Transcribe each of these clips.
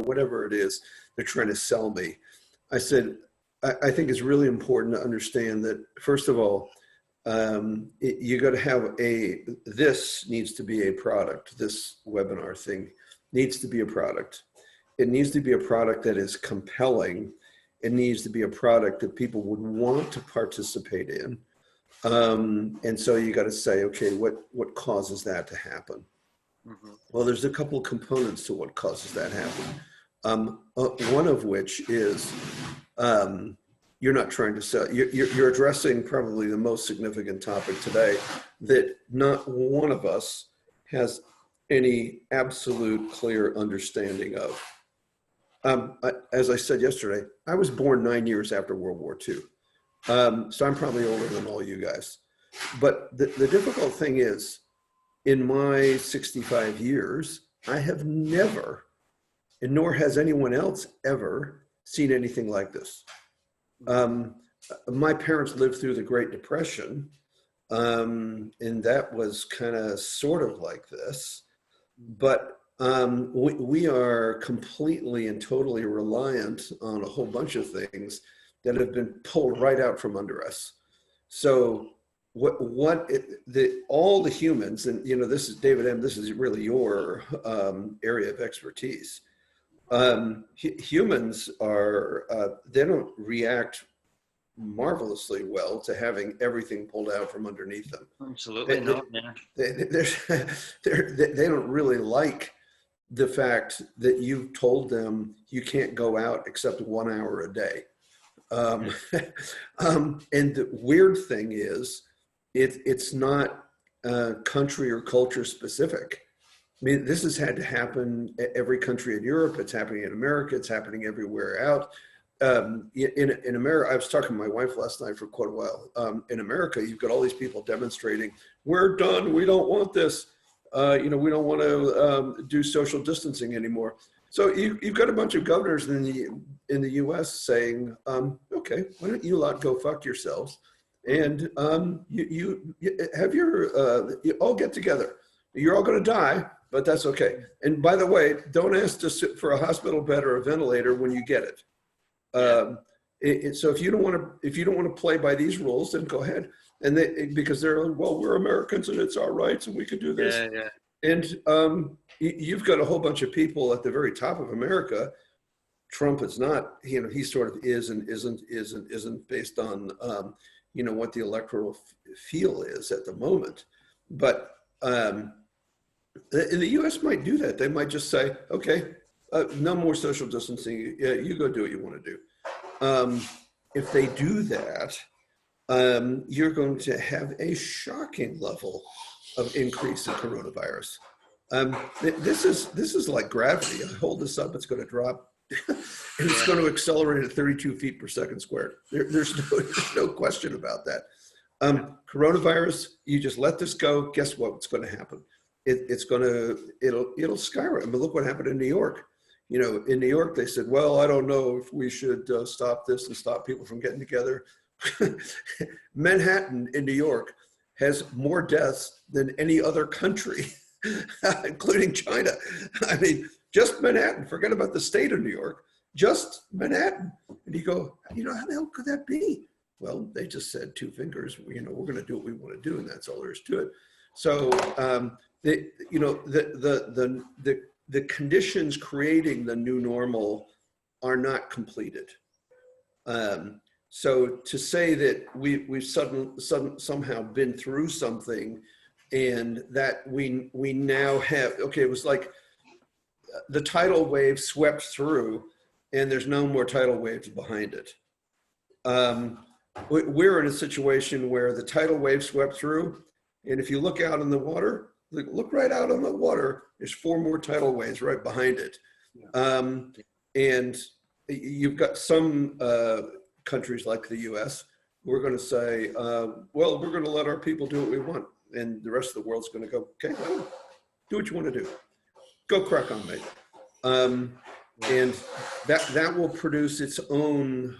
whatever it is they're trying to sell me. I said, I think it's really important to understand that, first of all, you got to have this needs to be a product. This webinar thing needs to be a product. It needs to be a product that is compelling. It needs to be a product that people would want to participate in. And so you got to say, okay, what causes that to happen? Mm-hmm. Well, there's a couple of components to what causes that happen. One of which is you're not trying to sell. You're addressing probably the most significant topic today that not one of us has any absolute clear understanding of. As I said yesterday, I was born 9 years after World War II. So I'm probably older than all you guys. But the difficult thing is, in my 65 years, I have never, and nor has anyone else ever, seen anything like this. My parents lived through the Great Depression, and that was kind of sort of like this. But we are completely and totally reliant on a whole bunch of things that have been pulled right out from under us. So all the humans, and this is David M., this is really your area of expertise. Humans are, they don't react marvelously well to having everything pulled out from underneath them. Absolutely not. They don't really like the fact that you've told them you can't go out except 1 hour a day. And the weird thing is, it's not country or culture specific. I mean, this has had to happen in every country in Europe. It's happening in America. It's happening everywhere out. In America, I was talking to my wife last night for quite a while. In America, you've got all these people demonstrating, we're done. We don't want this. We don't want to do social distancing anymore. So you've got a bunch of governors in the U.S. saying, okay, why don't you lot go fuck yourselves, and you have you all get together. You're all going to die, but that's okay. And by the way, don't ask to sit for a hospital bed or a ventilator when you get it. So if you don't want to play by these rules, then go ahead. And because they're, well, we're Americans and it's our rights and we can do this. Yeah. And you've got a whole bunch of people at the very top of America. Trump is not, he sort of is and isn't based on, what the electoral feel is at the moment. But the U.S. might do that. They might just say, okay, no more social distancing. You go do what you want to do. If they do that, you're going to have a shocking level of increase in coronavirus. This is like gravity. I hold this up, it's going to drop, and it's going to accelerate at 32 feet per second squared. There's no question about that. Coronavirus, you just let this go. Guess what's going to happen? It'll skyrocket. But look what happened in New York. In New York, they said, well, I don't know if we should stop this and stop people from getting together. Manhattan in New York has more deaths than any other country, including China. I mean, just Manhattan, forget about the state of New York, just Manhattan. And you go, how the hell could that be? Well, they just said 2 fingers, we're going to do what we want to do, and that's all there is to it. So, the conditions creating the new normal are not completed. So to say that we've somehow been through something, and that we now have, okay, it was like the tidal wave swept through, and there's no more tidal waves behind it. We're in a situation where the tidal wave swept through, and if you look out in the water, look right out on the water, there's 4 more tidal waves right behind it. And you've got some countries like the US, we're going to say, well, we're going to let our people do what we want. And the rest of the world's going to go, okay, well, do what you want to do. Go crack on me. And that will produce its own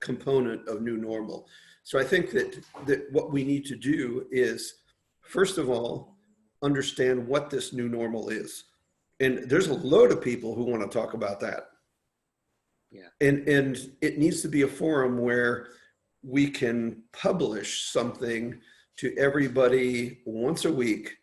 component of new normal. So I think that what we need to do is, first of all, understand what this new normal is. And there's a load of people who want to talk about that. Yeah. And it needs to be a forum where we can publish something to everybody once a week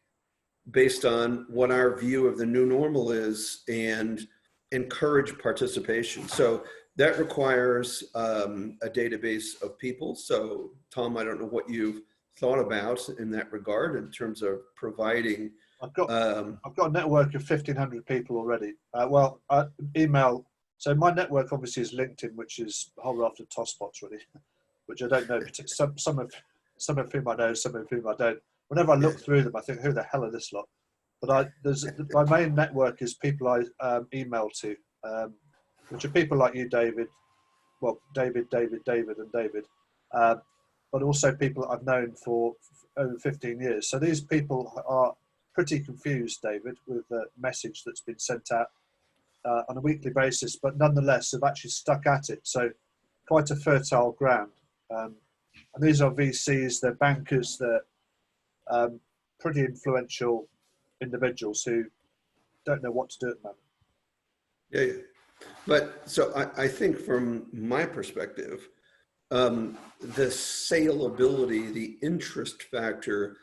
based on what our view of the new normal is and encourage participation. So that requires a database of people. So Tom, I don't know what you've thought about in that regard in terms of providing. I've got a network of 1,500 people already. Email. So my network obviously is LinkedIn, which is a whole raft of tosspots really, which I don't know. Some of whom I know, some of whom I don't. Whenever I look through them, I think, who the hell are this lot? But my main network is people I email to, which are people like you, David. Well, David, and David, but also people I've known for over 15 years. So these people are pretty confused, David, with the message that's been sent out on a weekly basis, but nonetheless have actually stuck at it. So quite a fertile ground. And these are VCs, they're bankers, they're pretty influential individuals who don't know what to do at the moment. Yeah. But so I think from my perspective, the saleability, the interest factor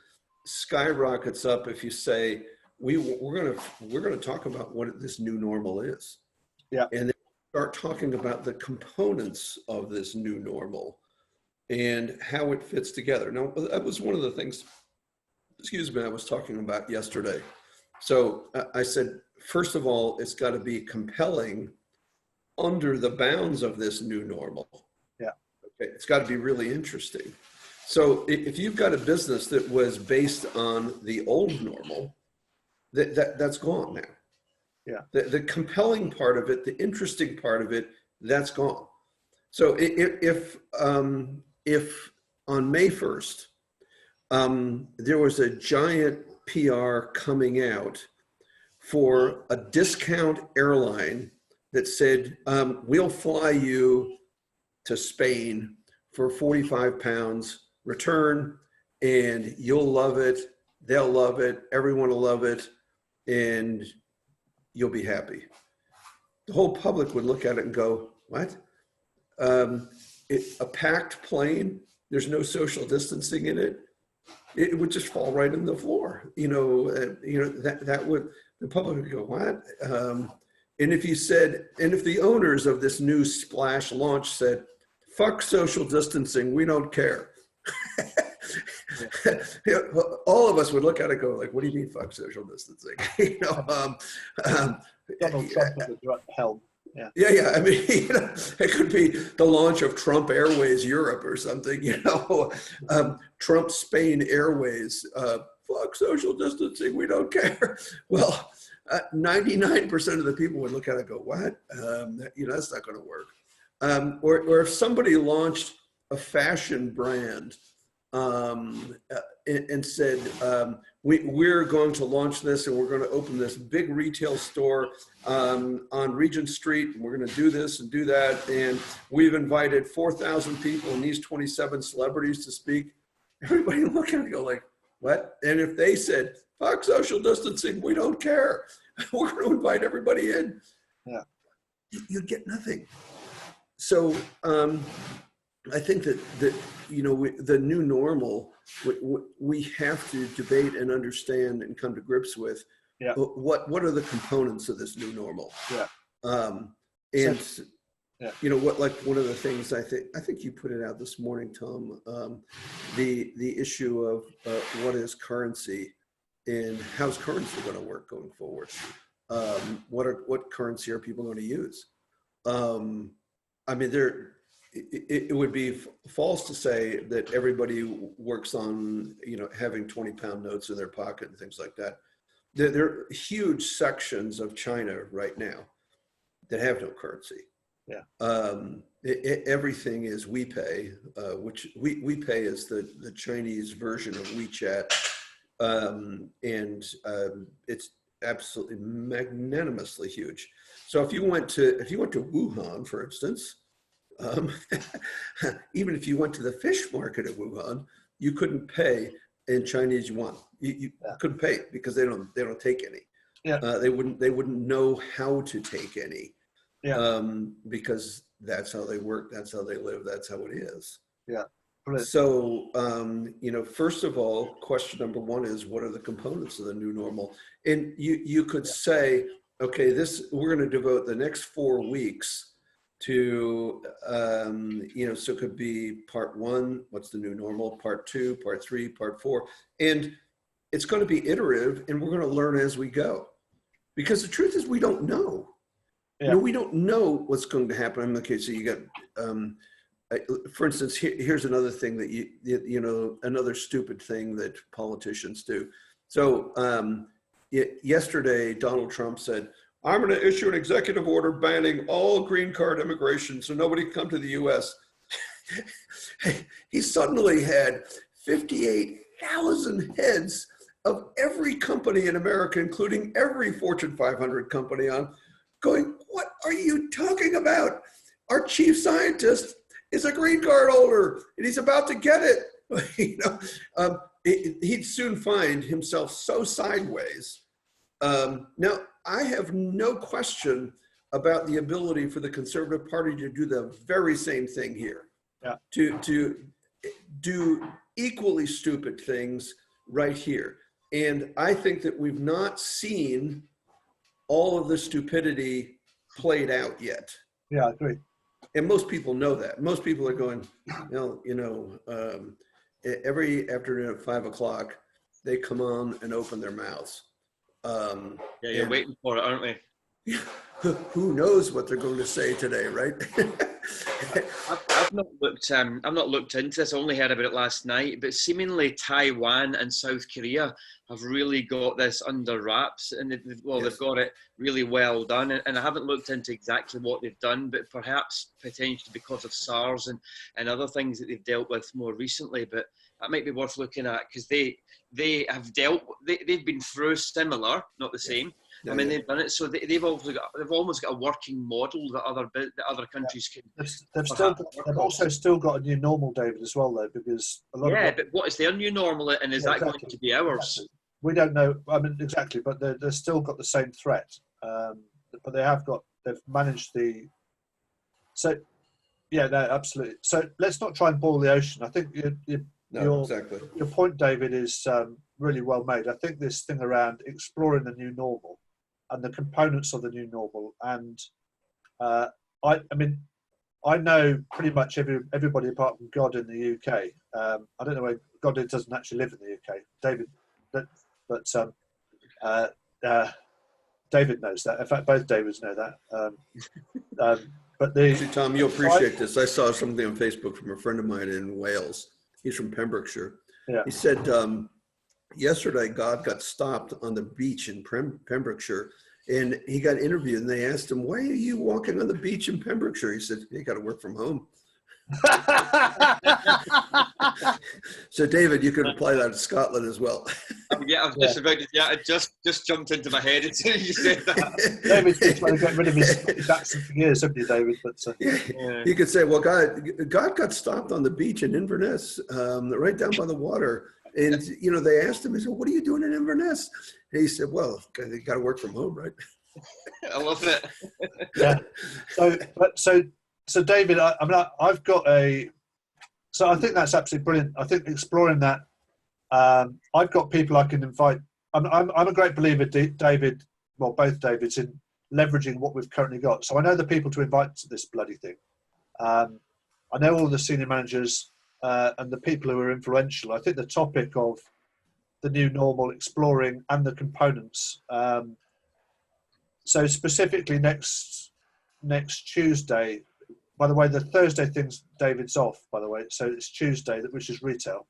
skyrockets up if you say we're gonna talk about what this new normal is. Yeah. And then start talking about the components of this new normal and how it fits together. Now, that was one of the things, excuse me, I was talking about yesterday. So I said, first of all, it's got to be compelling under the bounds of this new normal. Yeah. Okay. It's got to be really interesting. So if you've got a business that was based on the old normal, that's gone now. Yeah. The compelling part of it, the interesting part of it, that's gone. So if on May 1st, there was a giant PR coming out for a discount airline that said, we'll fly you to Spain for 45 pounds return and you'll love it. They'll love it. Everyone will love it. And you'll be happy. The whole public would look at it and go, what? A packed plane, there's no social distancing in it. It would just fall right on the floor. That would, the public would go, what? And if you said, and if the owners of this new splash launch said, fuck social distancing, we don't care. All of us would look at it and go like, what do you mean fuck social distancing? Donald Trump at the helm. Yeah. Yeah. I mean, it could be the launch of Trump Airways Europe or something, Trump Spain Airways, fuck social distancing, we don't care. Well, 99% of the people would look at it and go, what? That's not going to work. Or if somebody launched a fashion brand and said, we're going to launch this and we're going to open this big retail store on Regent Street, and we're going to do this and do that, and we've invited 4,000 people and these 27 celebrities to speak, everybody would look at it and go like, what? And if they said, fuck social distancing, we don't care, we're going to invite everybody in, yeah, you get nothing. So I think that the new normal, we have to debate and understand and come to grips with. Yeah. What are the components of this new normal? Yeah. Like one of the things I think you put it out this morning, Tom, the issue of what is currency and how's currency going to work going forward? What currency are people going to use? I mean, it would be false to say that everybody works on, having 20-pound notes in their pocket and things like that. There are huge sections of China right now that have no currency. Yeah. Everything is WePay, which WePay is the Chinese version of WeChat. It's absolutely magnanimously huge. So if you went to Wuhan, for instance, even if you went to the fish market of Wuhan, you couldn't pay in Chinese yuan. You couldn't pay because they don't take any. Yeah. They wouldn't know how to take any, Yeah. because that's how they work, that's how they live, that's how it is. Yeah. Brilliant. So, first of all, question number one is, what are the components of the new normal? And you could say, okay, we're going to devote the next 4 weeks to, so it could be part one, what's the new normal, part two, part three, part four. And it's going to be iterative, and we're going to learn as we go. Because the truth is, we don't know. Yeah. We don't know what's going to happen. Okay, so you got, for instance, here's another thing that another stupid thing that politicians do. So yesterday, Donald Trump said, "I'm going to issue an executive order banning all green card immigration, so nobody can come to the U.S." He suddenly had 58,000 heads of every company in America, including every Fortune 500 company, on going, "What are you talking about? Our chief scientist is a green card holder and he's about to get it." He'd soon find himself so sideways. Now, I have no question about the ability for the Conservative Party to do the very same thing here. Yeah. To do equally stupid things right here. And I think that we've not seen all of the stupidity played out yet. Yeah, I agree. And most people know that. Most people are going, every afternoon at 5 o'clock, they come on and open their mouths. You're waiting for it, aren't we? Who knows what they're going to say today, right? I've not looked into this. I only heard about it last night. But seemingly Taiwan and South Korea have really got this under wraps, and they've got it really well done. And I haven't looked into exactly what they've done, but perhaps potentially because of SARS and other things that they've dealt with more recently. But that might be worth looking at, because they've been through similar, not the same. Yeah, they've done it, so they've almost got a working model that other countries can. They've also still got a new normal, David, as well, though, because but what is their new normal, and is that exactly. going to be ours? Exactly. We don't know. Exactly, but they've still got the same threat. But they've managed the. So, yeah, no, absolutely. So let's not try and boil the ocean. I think your point, David, is really well made. I think this thing around exploring the new normal and the components of the new normal, and I know pretty much everybody apart from God in the UK. I don't know where God doesn't actually live in the UK, David, but David knows that. In fact, both Davids know that. But actually, Tom, you'll appreciate this. I saw something on Facebook from a friend of mine in Wales. He's from Pembrokeshire. Yeah. He said yesterday God got stopped on the beach in Pembrokeshire, and he got interviewed, and they asked him, "Why are you walking on the beach in Pembrokeshire?" He said, "You got to work from home." So, David, you could apply that to Scotland as well. It just jumped into my head as soon as you said that. David's been trying to get rid of his accent for years, haven't you, David? But you could say, "Well, God got stopped on the beach in Inverness, right down by the water." And, they asked him, he said, "What are you doing in Inverness?" And he said, "Well, you got to work from home, right?" I love it. Yeah. So David, I've got so I think that's absolutely brilliant. I think exploring that, I've got people I can invite. I'm a great believer, David, well, both Davids, in leveraging what we've currently got. So I know the people to invite to this bloody thing. I know all the senior managers and the people who are influential. I think the topic of the new normal, exploring, and the components. So specifically next Tuesday. By the way, the Thursday thing's David's off, by the way. So it's Tuesday, which is retail.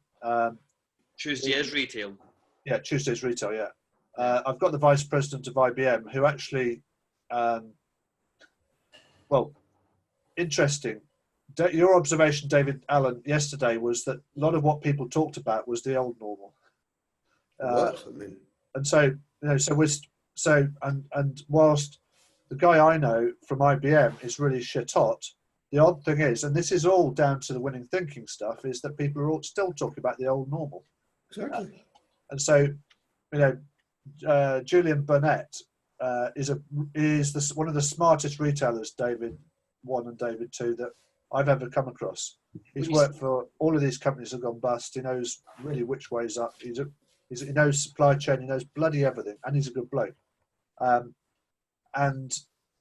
Tuesday is retail. Yeah, Tuesday's retail, yeah. I've got the vice president of IBM who actually, interesting. Your observation, David Allen, yesterday was that a lot of what people talked about was the old normal. And so, and whilst the guy I know from IBM is really shit hot, the odd thing is, and this is all down to the winning thinking stuff, is that people are all still talking about the old normal. Exactly. And so, Julian Burnett is one of the smartest retailers, David 1 and David 2, that I've ever come across. He's worked for all of these companies that have gone bust. He knows really which way's up. He knows supply chain. He knows bloody everything, and he's a good bloke. And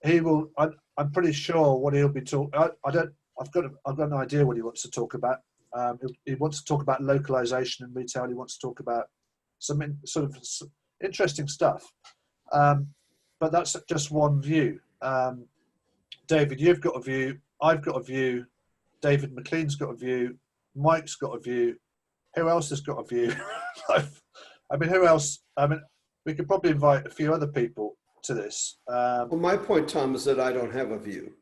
he will. I'm pretty sure what he'll be talking. I've got an idea what he wants to talk about. He wants to talk about localization in retail. He wants to talk about some sort of interesting stuff. But that's just one view. David, you've got a view. I've got a view. David McLean's got a view. Mike's got a view. Who else has got a view? I mean, who else? I mean, we could probably invite a few other people to this. Well, my point, Tom, is that I don't have a view.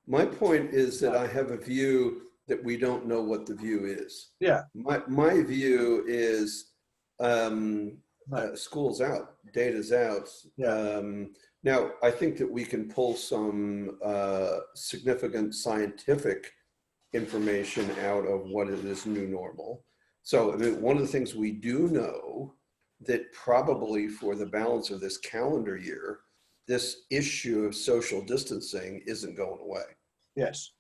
My point is that I have a view that we don't know what the view is. Yeah. My view is school's out, data's out. Yeah. Now, I think that we can pull some significant scientific information out of what is this new normal. So, I mean, one of the things we do know that probably for the balance of this calendar year, this issue of social distancing isn't going away. Yes.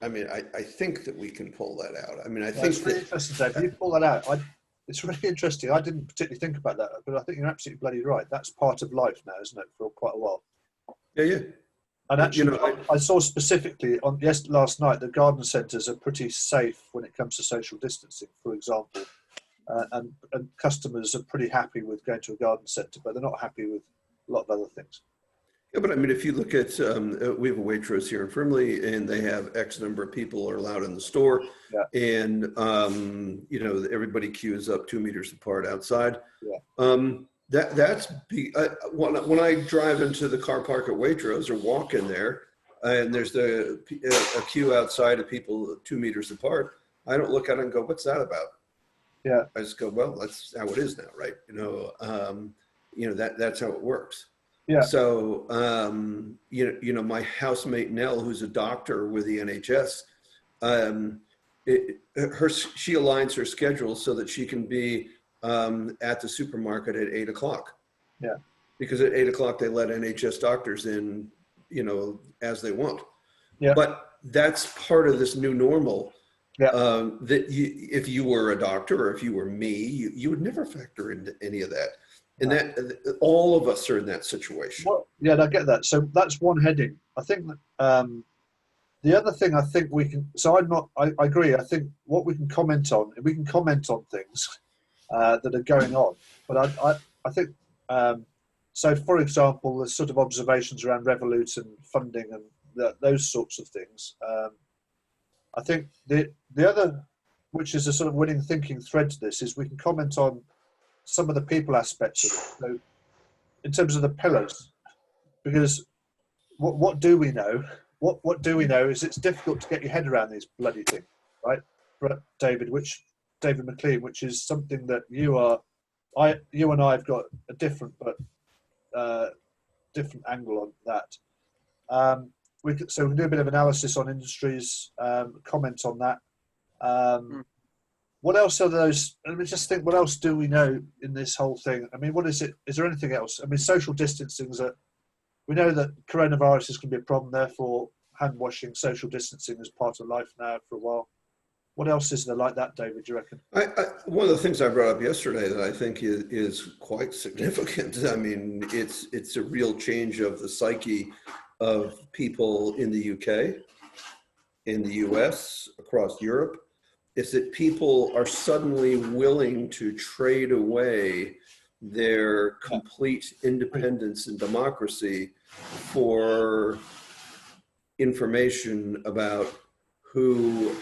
I mean, I think that we can pull that out. I mean, I think it's really interesting, Dave. You pull that out. It's really interesting. I didn't particularly think about that, but I think you're absolutely bloody right. That's part of life now, isn't it, for quite a while? Yeah. And actually, I saw specifically last night, the garden centres are pretty safe when it comes to social distancing, for example. And customers are pretty happy with going to a garden centre, but they're not happy with a lot of other things. Yeah, but I mean, if you look at, we have a Waitrose here in Frimley, and they have X number of people are allowed in the store. Yeah. And, everybody queues up 2 meters apart outside. Yeah. When I drive into the car park at Waitrose or walk in there, and there's a queue outside of people 2 meters apart, I don't look at it and go, what's that about? Yeah. I just go, well, that's how it is now, right? That's how it works. Yeah. So, my housemate Nell, who's a doctor with the NHS, she aligns her schedule so that she can be at the supermarket at 8 o'clock. Yeah. Because at 8 o'clock they let NHS doctors in, as they want. Yeah. But that's part of this new normal. Yeah. That if you were a doctor or if you were me, you would never factor into any of that. And that all of us are in that situation. Well, yeah, I get that. So that's one heading. I think that the other thing I think we can. So I agree. I think what we can comment on things that are going on. But I think so. For example, the sort of observations around Revolut and funding and those sorts of things. I think the other, which is a sort of winning thinking thread to this, is we can comment on some of the people aspects of it. So in terms of the pillars, because what do we know? What do we know is it's difficult to get your head around these bloody things, right? David McLean, which is something that you and I have got a different angle on that. We can do a bit of analysis on industries, comment on that. What else are those? Let me just think. What else do we know in this whole thing? I mean, what is it? Is there anything else? I mean, social distancing is we know that coronavirus is going to be a problem. Therefore, hand washing, social distancing is part of life now for a while. What else is there like that, David? Do you reckon? One of the things I brought up yesterday that I think is quite significant. I mean, it's a real change of the psyche of people in the UK, in the US, across Europe. Is that people are suddenly willing to trade away their complete independence and democracy for information about who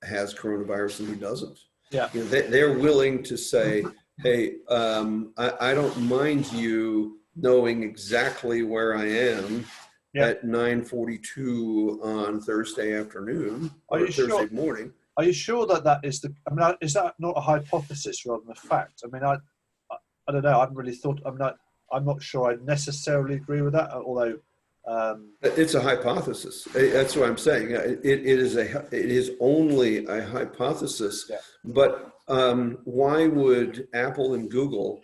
has coronavirus and who doesn't. Yeah. They're willing to say, hey, I don't mind you knowing exactly where I am at 9:42 on Thursday afternoon or Thursday morning. Are you sure that is the? I mean, is that not a hypothesis rather than a fact? I mean, I don't know. I haven't really thought. I'm not sure I necessarily agree with that. Although it's a hypothesis. That's what I'm saying. It is only a hypothesis. Yeah. But why would Apple and Google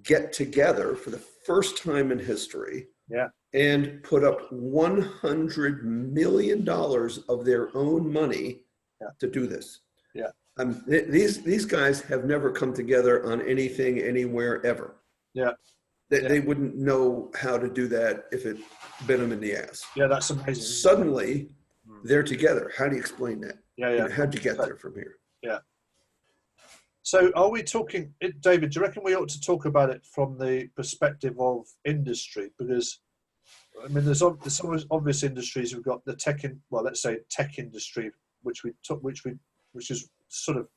get together for the first time in history Yeah. and put up $100 million of their own money to do this. Yeah. These guys have never come together on anything anywhere ever. Yeah. They wouldn't know how to do that if it bit them in the ass. Yeah, that's amazing. Suddenly, they're together. How do you explain that? Yeah, yeah. How'd you get there from here? Yeah. So are we talking, David, do you reckon we ought to talk about it from the perspective of industry? Because, I mean, there's some obvious industries. We've got the let's say tech industry, which is sort of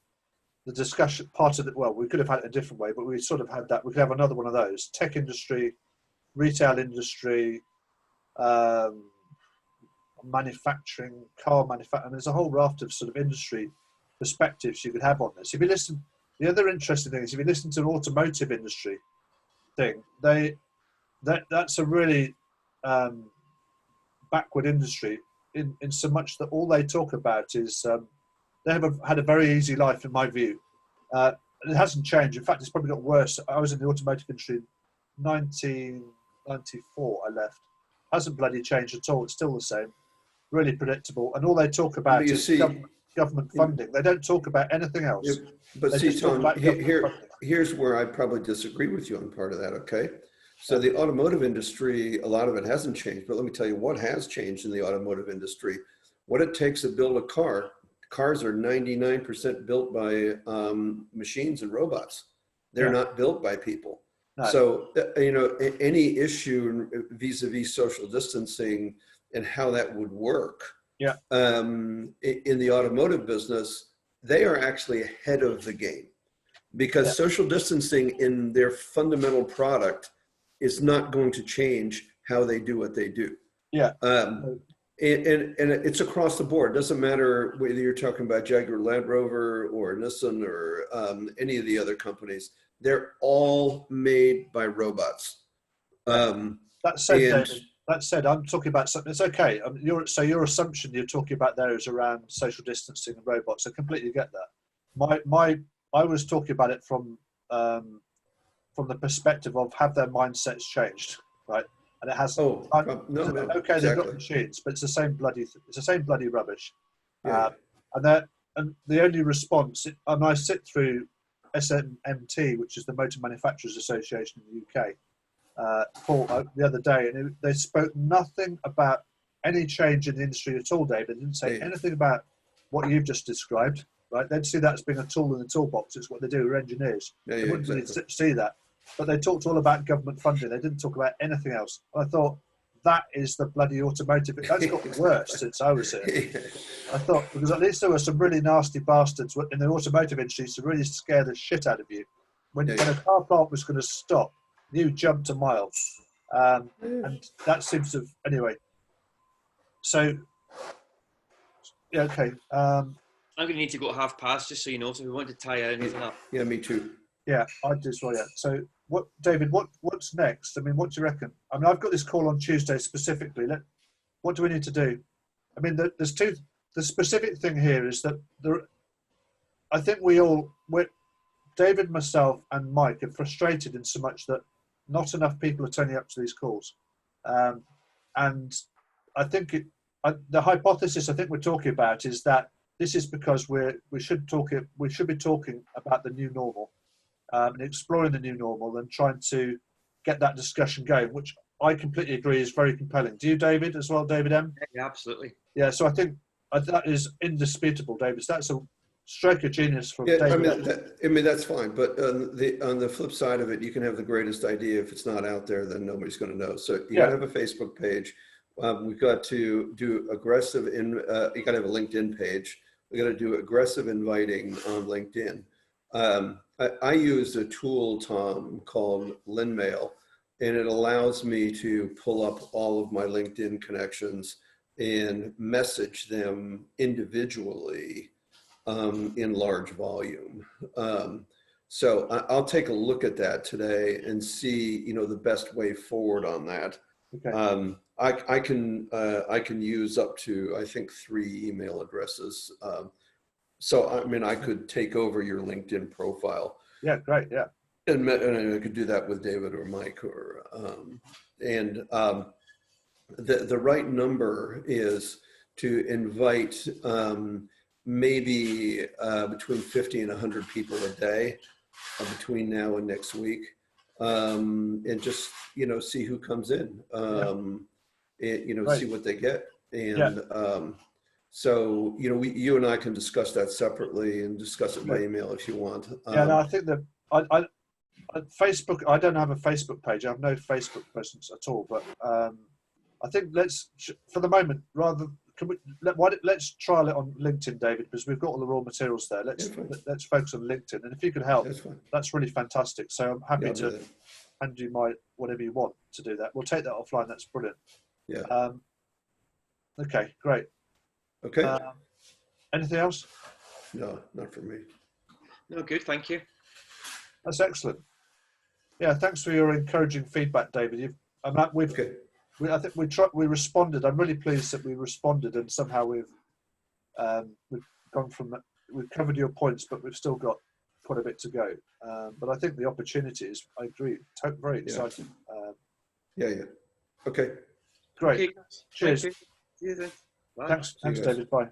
the discussion part of it. Well, we could have had it a different way, but we sort of had that. We could have another one of those: tech industry, retail industry, manufacturing, car manufacturing. There's a whole raft of sort of industry perspectives you could have on this. If you listen, the other interesting thing is if you listen to an automotive industry thing, that's a really backward industry in so much that all they talk about is they have had a very easy life, in my view. It hasn't changed. In fact, it's probably got worse. I was in the automotive industry in 1994. I left. Hasn't bloody changed at all. It's still the same. Really predictable. And all they talk about is government funding. They don't talk about anything else. But see, Tom, here's where I probably disagree with you on part of that, okay? So the automotive industry, a lot of it hasn't changed, but let me tell you what has changed in the automotive industry. What it takes to build a car, cars are 99% built by machines and robots. They're not built by people. No. So, any issue vis-a-vis social distancing and how that would work in the automotive business, they are actually ahead of the game because social distancing in their fundamental product is not going to change how they do what they do. Yeah. And it's across the board. It doesn't matter whether you're talking about Jaguar Land Rover or Nissan or any of the other companies. They're all made by robots. That said, I'm talking about something. It's okay. Your assumption you're talking about there is around social distancing and robots. I completely get that. I was talking about it from the perspective of have their mindsets changed, right? And it has. Exactly. They've got machines, but it's the same bloody rubbish. Yeah. And the only response, and I sit through SMMT, which is the Motor Manufacturers Association in the UK, the other day, and they spoke nothing about any change in the industry at all, David. They didn't say anything about what you've just described, right? They'd see that as being a tool in the toolbox. It's what they do, we're engineers. They wouldn't really see that. But they talked all about government funding. They didn't talk about anything else. I thought, that is the bloody automotive. That's got worse since I was here. I thought, because at least there were some really nasty bastards in the automotive industry to really scare the shit out of you. When a car plant was going to stop, you jumped a mile. And that seems to have, anyway. So, yeah, okay. I'm going to need to go at past, just so you know, so we want to tie anything up. Yeah, me too. Yeah, I do as well, yeah. So, David, what's next? I mean, what do you reckon? I mean, I've got this call on Tuesday specifically. What do we need to do? I mean, the specific thing here is that I think David, myself, and Mike are frustrated in so much that not enough people are turning up to these calls. And I think the hypothesis I think we're talking about is that this is because we should be talking about the new normal. And exploring the new normal and trying to get that discussion going, which I completely agree is very compelling. Do you, David, as well, David M? Yeah, absolutely. Yeah, so I think that is indisputable, David. So that's a stroke of genius from David. I mean, that's fine. But on the flip side of it, you can have the greatest idea. If it's not out there, then nobody's going to know. So you got to have a Facebook page. We've got to do aggressive. You got to have a LinkedIn page. We got to do aggressive inviting on LinkedIn. I use a tool, Tom, called LinMail, and it allows me to pull up all of my LinkedIn connections and message them individually in large volume. So I'll take a look at that today and see, the best way forward on that. Okay. I can use up to, I think, 3 email addresses. So, I mean, I could take over your LinkedIn profile. Yeah, great. Yeah. and I could do that with David or Mike or the right number is to invite maybe between 50 and 100 people a day between now and next week, and just see who comes in, and, Right. see what they get, and Yeah. so you and I can discuss that separately and discuss it by email if you want. Yeah, no, I think that I Facebook. I don't have a Facebook page. I have no Facebook presence at all. But I think for the moment, let's trial it on LinkedIn, David, because we've got all the raw materials there. Let's focus on LinkedIn, and if you can help, that's really fantastic. So I'm happy to hand you whatever you want to do that. We'll take that offline. That's brilliant. Yeah. Okay, great. Okay. Anything else? No, not for me. No, good. Thank you. That's excellent. Yeah, thanks for your encouraging feedback, David. I think we responded. I'm really pleased that we responded, and somehow we've gone from that. We've covered your points, but we've still got quite a bit to go. But I think the opportunity is, I agree, very exciting. Yeah. Okay. Great. Okay. Cheers. See you then. Bye. Thanks, David. Bye.